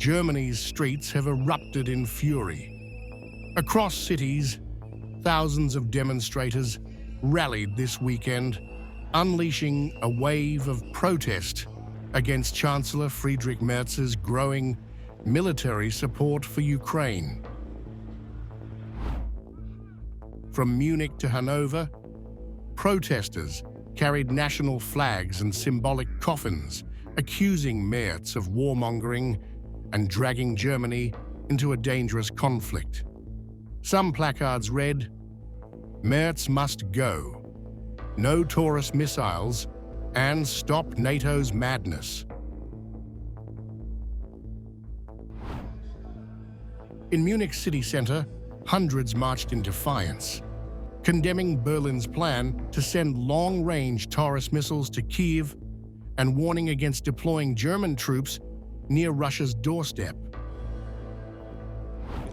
Germany's streets have erupted in fury. Across cities, thousands of demonstrators rallied this weekend, unleashing a wave of protest against Chancellor Friedrich Merz's growing military support for Ukraine. From Munich to Hannover, protesters carried national flags and symbolic coffins, accusing Merz of warmongering and dragging Germany into a dangerous conflict. Some placards read, "Merz must go, no Taurus missiles, and stop NATO's madness." In Munich city center, hundreds marched in defiance, condemning Berlin's plan to send long-range Taurus missiles to Kyiv and warning against deploying German troops near Russia's doorstep.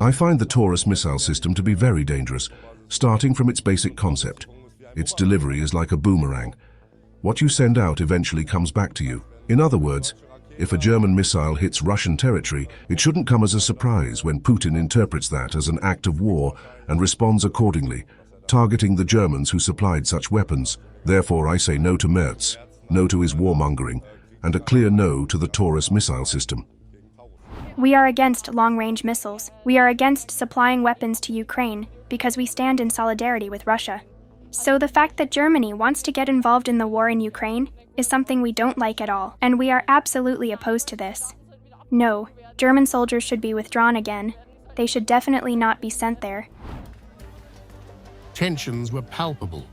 I find the Taurus missile system to be very dangerous, starting from its basic concept. Its delivery is like a boomerang. What you send out eventually comes back to you. In other words, if a German missile hits Russian territory, it shouldn't come as a surprise when Putin interprets that as an act of war and responds accordingly, targeting the Germans who supplied such weapons. Therefore, I say no to Merz, no to his warmongering, and a clear no to the Taurus missile system. We are against long-range missiles. We are against supplying weapons to Ukraine because we stand in solidarity with Russia. So the fact that Germany wants to get involved in the war in Ukraine is something we don't like at all, and we are absolutely opposed to this. No, German soldiers should be withdrawn again. They should definitely not be sent there. Tensions were palpable.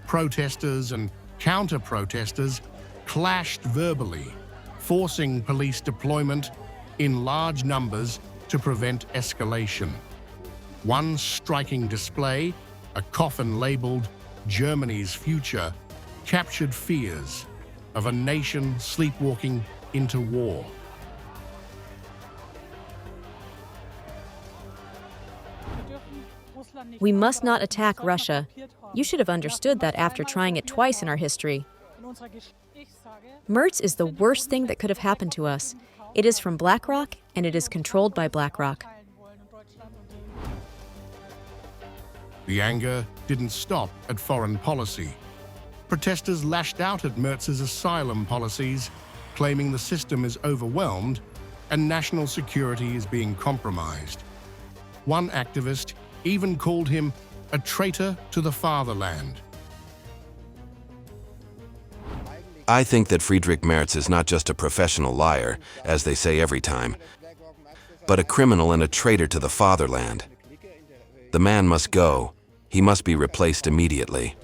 Protesters and counter-protesters clashed verbally, forcing police deployment in large numbers to prevent escalation. One striking display, a coffin labeled "Germany's Future," captured fears of a nation sleepwalking into war. We must not attack Russia. You should have understood that after trying it twice in our history. Merz is the worst thing that could have happened to us. It is from BlackRock, and it is controlled by BlackRock. The anger didn't stop at foreign policy. Protesters lashed out at Merz's asylum policies, claiming the system is overwhelmed and national security is being compromised. One activist even called him a traitor to the fatherland. I think that Friedrich Merz is not just a professional liar, as they say every time, but a criminal and a traitor to the fatherland. The man must go. He must be replaced immediately.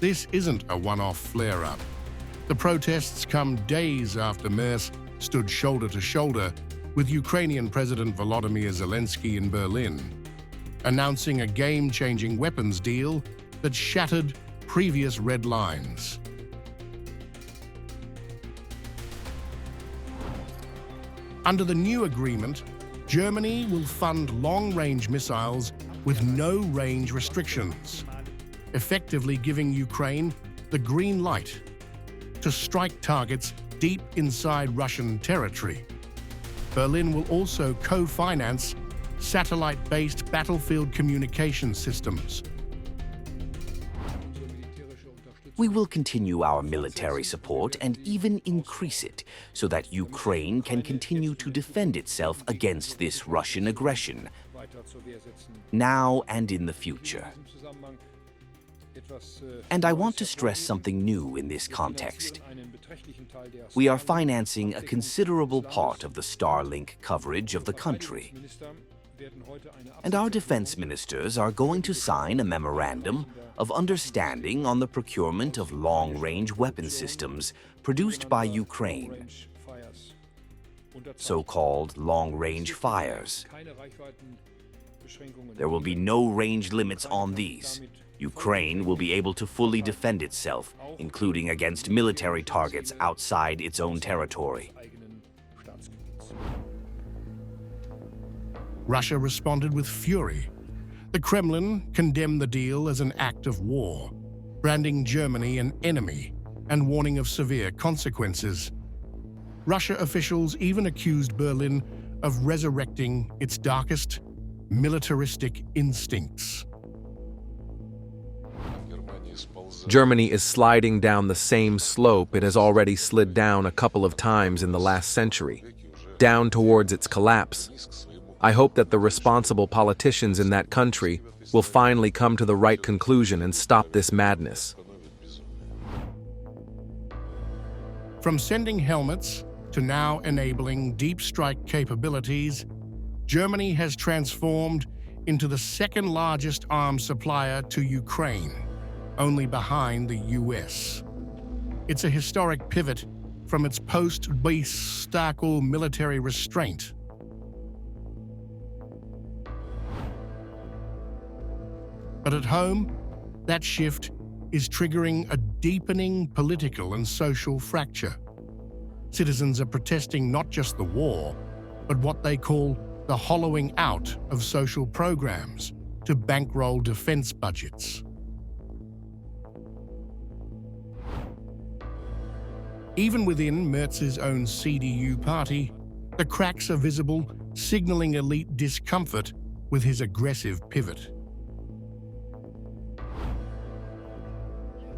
This isn't a one-off flare-up. The protests come days after Merz stood shoulder to shoulder with Ukrainian President Volodymyr Zelensky in Berlin, announcing a game-changing weapons deal that shattered previous red lines. Under the new agreement, Germany will fund long-range missiles with no range restrictions, effectively giving Ukraine the green light to strike targets deep inside Russian territory. Berlin will also co-finance satellite-based battlefield communication systems. We will continue our military support and even increase it so that Ukraine can continue to defend itself against this Russian aggression, now and in the future. And I want to stress something new in this context. We are financing a considerable part of the Starlink coverage of the country. And our defense ministers are going to sign a memorandum of understanding on the procurement of long-range weapon systems produced by Ukraine, so-called long-range fires. There will be no range limits on these. Ukraine will be able to fully defend itself, including against military targets outside its own territory. Russia responded with fury. The Kremlin condemned the deal as an act of war, branding Germany an enemy and warning of severe consequences. Russia officials even accused Berlin of resurrecting its darkest militaristic instincts. Germany is sliding down the same slope it has already slid down a couple of times in the last century, down towards its collapse. I hope that the responsible politicians in that country will finally come to the right conclusion and stop this madness. From sending helmets to now enabling deep strike capabilities, Germany has transformed into the second largest arms supplier to Ukraine, only behind the US. It's a historic pivot from its post-Backlash military restraint. But at home, that shift is triggering a deepening political and social fracture. Citizens are protesting not just the war, but what they call the hollowing out of social programs to bankroll defense budgets. Even within Merz's own CDU party, the cracks are visible, signaling elite discomfort with his aggressive pivot.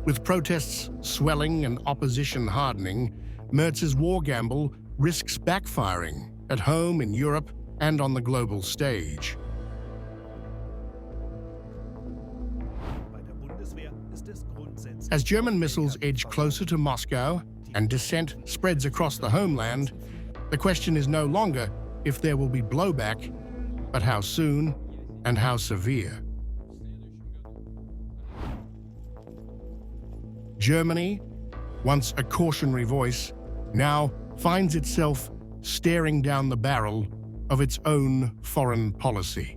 With protests swelling and opposition hardening, Merz's war gamble risks backfiring at home in Europe and on the global stage. As German missiles edge closer to Moscow and dissent spreads across the homeland, the question is no longer if there will be blowback, but how soon and how severe. Germany, once a cautionary voice, now finds itself staring down the barrel of its own foreign policy.